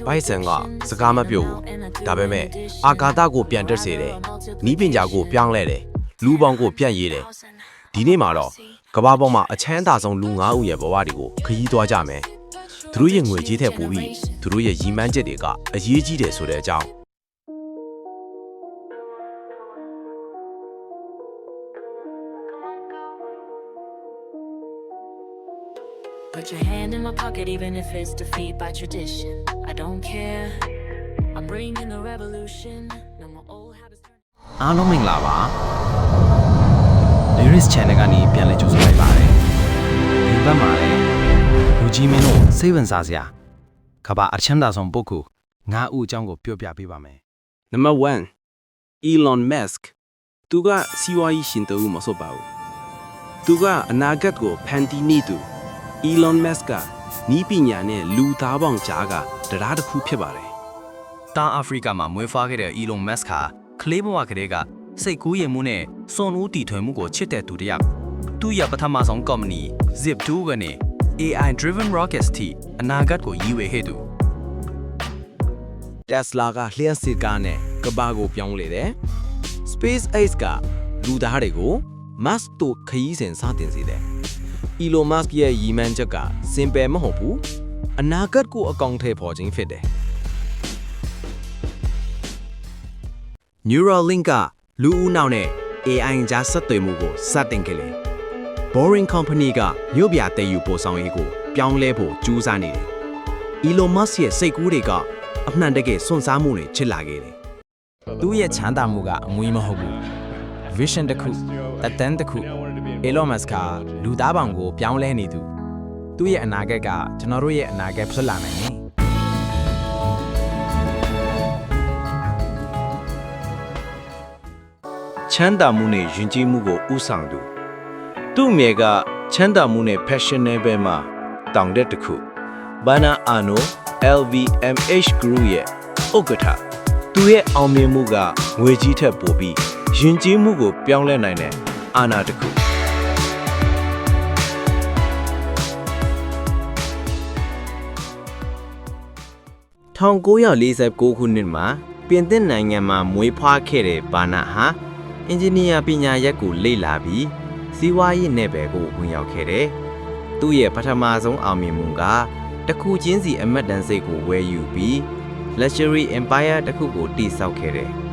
ဘိုက်ဆန်ကစကားမပြောဘူးဒါပေမဲ့အာကာသကိုပြန်တက်စေတယ်နီးပညာကိုပြောင်းလဲတယ်လူပေါင်းကိုပြန့်ရေးတယ်ဒီနေ့မှာတော့ကမ္ဘာပေါ်မှာအချမ်းသာဆုံးလူ9ဦးရဲ့ဘဝတွေကိုခရီးသွားကြမယ်သူတို့ရဲ့ငွေကြေးထက်ပိုပြီးသူတို့ရဲ့ရည်မှန်းချက်တွေကအရေးကြီးတယ်ဆိုတဲ့အကြောင်း Put your hand in my pocket even if it's defeat by tradition. I don't care. I'm bringing the revolution. No more old habits. အားလုံးမင်္ဂလာပါ Lyrics Channel ကနေပြန်လည်ကြိုဆိုလိုက်ပါတယ်ဒီဘက်မှာလည်းလူကြီးမင်းတို့စိတ်ဝင်စားစရာကမ္ဘာအချမ်းသာဆုံးပုဂ္ဂိုလ်9ဦးအကြောင်းကိုပြောပြပေးပါမယ် Number 1 Elon Musk သူကစီးပွားရေးရှင်တဦးမဆိုပါဘူးသူကအနာဂတ်ကိုဖန်တီးနေသူ Elon Musk ကနီးပညာနဲ့လူသားပေါင်းကြားကတရားတစ်ခုဖြစ်ပါတယ် တာအာဖရိကမှာမွေးဖွားခဲ့တဲ့ Elon Musk ဟာကလေးဘဝကလေးကစိတ်ကူးရင်မှုနဲ့စွန်ဦးတီထွင်မှုကိုချစ်တဲ့သူတစ်ယောက်သူ့ရဲ့ပထမဆုံးကုမ္ပဏီ Zip2 ကနေ AI driven rockets ထိအနာဂတ်ကိုရည်ဝေခဲ့သူ Tesla ကလျှက်စစ်ကားနဲ့ကမ္ဘာကိုပြောင်းလဲတယ် SpaceX ကလူသားတွေကို Mars တို့ခရီးစဉ်စတင်စေတယ် Elon Musk ရဲ့ရည်မှန်းချက်ကစင်ပယ်မဟုတ်ဘူးအနာဂတ်ကိုအကောင့်ထဲပေါ်ခြင်းဖြစ်တယ် Neuralink ကလူဦးနောက်နဲ့ AI ကြားဆက်သွယ်မှုကိုစတင်ခဲ့တယ် Boring Company ကမြို့ပြတည်ယူပို့ဆောင်ရေးကိုပြောင်းလဲဖို့ကြိုးစားနေတယ် Elon Musk ရဲ့စိတ်ကူးတွေကအမှန်တကယ်စွန့်စားမှုတွေချစ်လာခဲ့တယ် သူ့ရဲ့ချမ်းသာမှုကအငွေမဟုတ်ဘူး vision တစ်ခုအတန်းတစ်ခု Elon Musk ကလူသားပေါင်းကိုပြောင်းလဲနေသူသူ့ရဲ့အနာဂတ်ကကျွန်တော်တို့ရဲ့အနာဂတ်ဖြစ်လာနိုင်တယ်ချမ်းသာမှုနဲ့ယဉ်ကျေးမှုကိုဥဆောင်သူသူ့အမေကချမ်းသာမှုနဲ့ passion နဲ့ပဲမှာတောင်းတဲ့တစ်ခုဘာနာအာနို LVMH Group ရဲ့ဥက္ကဋ္ဌသူရဲ့အောင်မြင်မှုကငွေကြီးထက်ပိုပြီးယဉ်ကျေးမှုကိုပြောင်းလဲနိုင်တဲ့အာဏာတစ်ခု1949ခုနှစ်မှာပြင်သစ်နိုင်ငံမှာမွေးဖွားခဲ့တဲ့ဘာနာဟာအင်ဂျင်နီယာပညာရပ်ကိုလေ့လာပြီးစီးပွားရေးနယ်ပယ်ကိုဝင်ရောက်ခဲ့တယ်။သူ့ရဲ့ပထမဆုံးအောင်မြင်မှုကတစ်ခုချင်းစီအမတ်တန်စိတ်ကိုဝယ်ယူပြီး luxury empire တစ်ခုကိုတည်ဆောက်ခဲ့တယ်။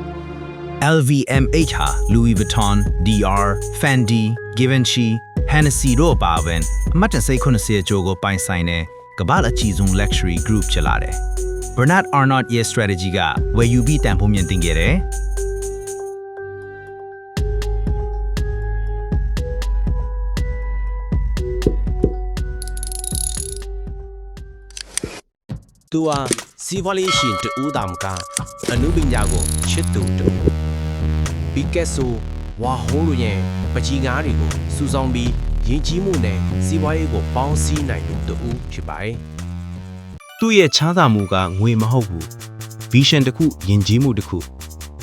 LVMH ဟာ Louis Vuitton, Dior, Fendi, Givenchy, Hennessy တို့ပါဝင်အမတ်တန်စိတ်80ကျော်ကိုပိုင်ဆိုင်တဲ့ကမ္ဘာ့အကြီးဆုံး luxury group ဖြစ်လာတယ်။ Bernard Arnault ရဲ့ strategy ကဝယ်ယူပြီးတန်ဖိုးမြင့်တင်ခဲ့တယ်။ သူဟာစီးပွားရေးရှင်တူဦးတော်ကအနုပညာကိုချစ်သူတူပီကက်ဆိုဝါဟိုးလိုရဲ့ပကြီးကားတွေကိုစူဆောင်းပြီးယဉ်ကျေးမှုနဲ့စီးပွားရေးကိုပေါင်းစည်းနိုင်သူတူဖြစ်ပါတယ်သူ့ရဲ့ချမ်းသာမှုကငွေမဟုတ်ဘူး vision တစ်ခုယဉ်ကျေးမှုတစ်ခု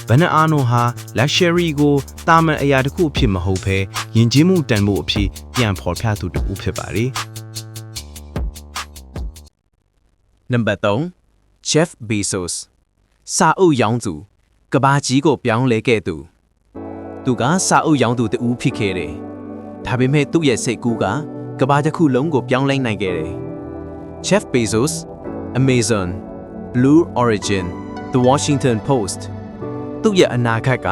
ဘန်နာအာနိုဟာ luxury ကိုတာမန်အရာတစ်ခုအဖြစ်မဟုတ်ဘဲယဉ်ကျေးမှုတန်ဖိုးအဖြစ်ပြန်ဖော်ပြသူတူဖြစ်ပါတယ် Number 3 Jeff Bezos စာအုပ်ရောင်းသူကဘာကြီးကိုပြောင်းလဲခဲ့သူသူကစာအုပ်ရောင်းသူတူဖြစ်ခဲ့တယ်ဒါပေမဲ့သူ့ရဲ့စိတ်ကူးကကဘာတစ်ခုလုံးကိုပြောင်းလဲနိုင်ခဲ့တယ် Jeff Bezos Amazon Blue Origin The Washington Post သူ့ရဲ့အနာဂတ်က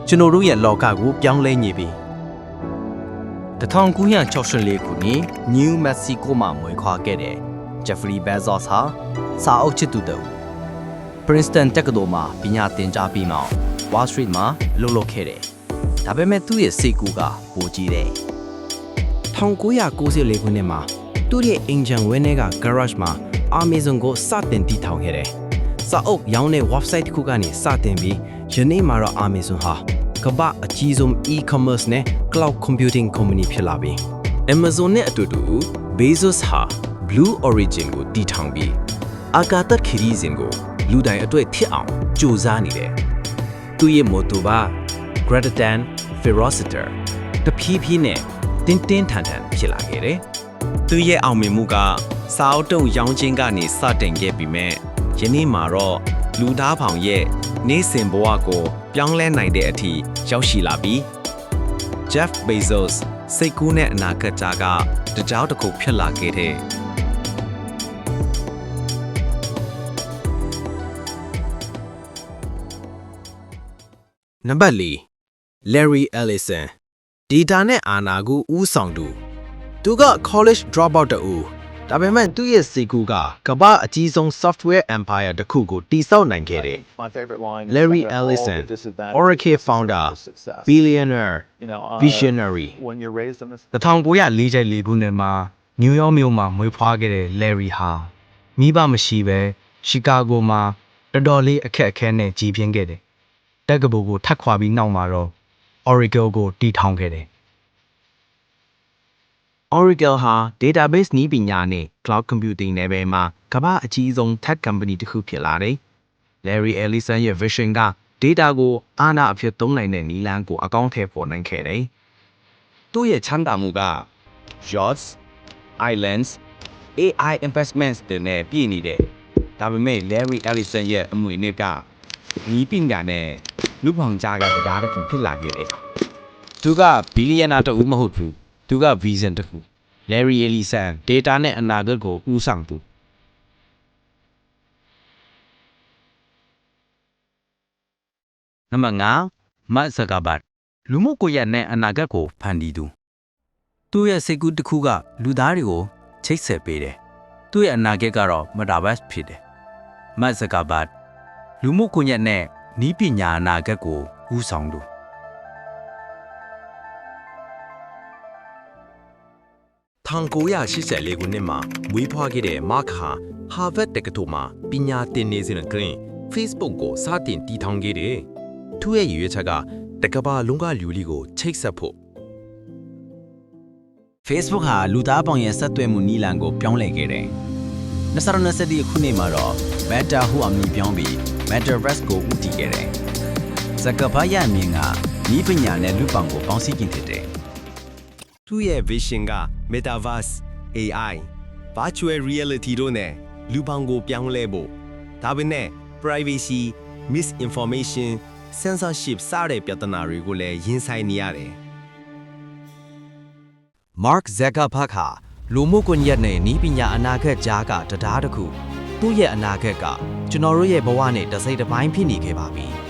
ကျွန်တော်တို့ရဲ့လောကကိုပြောင်းလဲနေပြီ1964ခုနှစ် New Mexico မှာမွေးဖွားခဲ့တဲ့ Jeffrey Bezos ဟာစာအုပ်ချစ်သူတူ Princeton တက္ကသိုလ်မှာပညာသင်ကြားပြီးမှ Wall Street မှာလုပ်လုပ်ခဲ့တယ်ဒါပေမဲ့သူ့ရဲ့စိတ်ကူးကပိုကြီးတယ်1994ခုနှစ်မှာသူ့ရဲ့အင်ဂျင်ဝင်းထဲက garage မှာ Amazon ကိုစတင်တည်ထောင်ခဲ့တယ်။စာအုပ်ရောင်းတဲ့ website တစ်ခုကနေစတင်ပြီးယနေ့မှာတော့ Amazon ဟာကမ္ဘာအကြီးဆုံး e-commerce နဲ့ cloud computing company ဖြစ်လာပြီ။ Amazon နဲ့အတူတူ Bezos ဟာ Blue Origin ကိုတည်ထောင်ပြီးအာကာသခရီးစဉ်ကိုလူတိုင်းအတွက်ဖြစ်အောင်ကြိုးစားနေတယ်။သူ့ရဲ့ motto က Greater than Ferocity တဖြည်းဖြည်းနဲ့တင်းတင်းထန်ထန်ဖြစ်လာခဲ့တယ်။သူရဲ့အောင်မြင်မှုကစာအုပ်တုံးရောင်းခြင်းကနေစတင်ခဲ့ပြီးမြဲ ယနေ့မှာတော့လူသားဖောင်ရဲ့နေ့စဉ်ဘဝကိုပြောင်းလဲနိုင်တဲ့အထိရောက်ရှိလာပြီ Jeff Bezos စိတ်ကူးနဲ့အနာဂတ်ကြားကတကြောင်တစ်ခုဖြစ်လာခဲ့တဲ့နံပါတ်၄ Larry Ellison Data နဲ့အာဏာကိုဦးဆောင်သူက college dropout တူဒါပေမဲ့သူ့ရဲ့စိတ်ကူးကကမ္ဘာအကြီးဆုံး software empire တစ်ခုကိုတည်ဆောက်နိုင်ခဲ့တယ် Larry Ellison Oracle founder billionaire visionary 1944ခုနှစ်မှာနယူးယောက်မြို့မှာမွေးဖွားခဲ့တဲ့ Larry ဟာမိဘမရှိဘဲရှီကာဂိုမှာတော်တော်လေးအခက်အခဲနဲ့ကြီးပြင်းခဲ့တယ်။တက္ကသိုလ်ကိုထပ်ခွာပြီးနောက်မှာတော့ Oracle ကိုတည်ထောင်ခဲ့တယ်။ Oracle ဟာ database နည်းပညာနဲ့ cloud computing နယ်ပယ်မှာကမ္ဘာအကြီးဆုံး tech company တစ်ခုဖြစ်လာတယ်။ Larry Ellison ရဲ့ vision က data ကိုအာဏာအဖြစ်သုံးနိုင်တဲ့နည်းလမ်းကိုအကောင့်ထဲပေါ်နိုင်ခဲ့တယ်။သူ့ရဲ့ချမ်းသာမှုက yachts, islands, AI investments တွေနဲ့ပြည့်နေတယ်။ဒါပေမဲ့ Larry Ellison ရဲ့အမွေအနှစ်ကနည်းပညာနဲ့လူပေါင်းကြားကတရားတစ်ခုဖြစ်လာခဲ့တယ်။သူက billionaire တူမဟုတ်ဘူး။သူက vision တစ်ခု Larry Ellison data နဲ့အနာဂတ်ကိုဦးဆောင်သူနံပါတ်5 Mark Zuckerberg လူမှုကွန်ရက်နဲ့အနာဂတ်ကိုဖန်တီးသူသူ့ရဲ့စိတ်ကူးတစ်ခုကလူသားတွေကိုချိတ်ဆက်ပေးတယ်သူ့ရဲ့အနာဂတ်ကတော့ Metaverse ဖြစ်တယ် Mark Zuckerberg လူမှုကွန်ရက်နဲ့နည်းပညာအနာဂတ်ကိုဦးဆောင်သူ1984ခုနှစ်မှာမွေးဖွားခဲ့တဲ့ Mark ဟာ Harvard တက္ကသိုလ်မှာပညာသင်နေစဉ်အတွင်း Facebook ကိုစတင်တည်ထောင်ခဲ့တယ်။သူ့ရဲ့ရည်ရွယ်ချက်ကတကမ္ဘာလုံးကလူလေးကိုချိတ်ဆက်ဖို့ Facebook ဟာလူသားပေါင်းရဲ့ဆက်သွယ်မှုနည်းလမ်းကိုပြောင်းလဲခဲ့တယ်။2021ခုနှစ်မှာတော့ Meta ဟုအမည်ပြောင်းပြီး Metaverse ကိုဦးတည်ခဲ့တယ်။ Zuckerberg ရဲ့အမြင်ကနည်းပညာနဲ့လူပေါင်းကိုပေါင်းစည်းခြင်းဖြစ်တယ်။ သူ့ရဲ့ vision က Metaverse, AI, Virtual Reality တို့နဲ့လူပေါင်းကိုပြောင်းလဲဖို့ဒါပေမဲ့ privacy, misinformation, censorship စတဲ့ပြဿနာတွေကိုလည်းရင်ဆိုင်နေရတယ်။ Mark Zuckerberg ဟာလူမှုကွန်ရက်နဲ့နည်းပညာအနာဂတ်ကြားကတရားတစ်ခုသူ့ရဲ့အနာဂတ်ကကျွန်တော်တို့ရဲ့ဘဝနဲ့တစ်စိတ်တစ်ပိုင်းဖြစ်နေခဲ့ပါပြီ။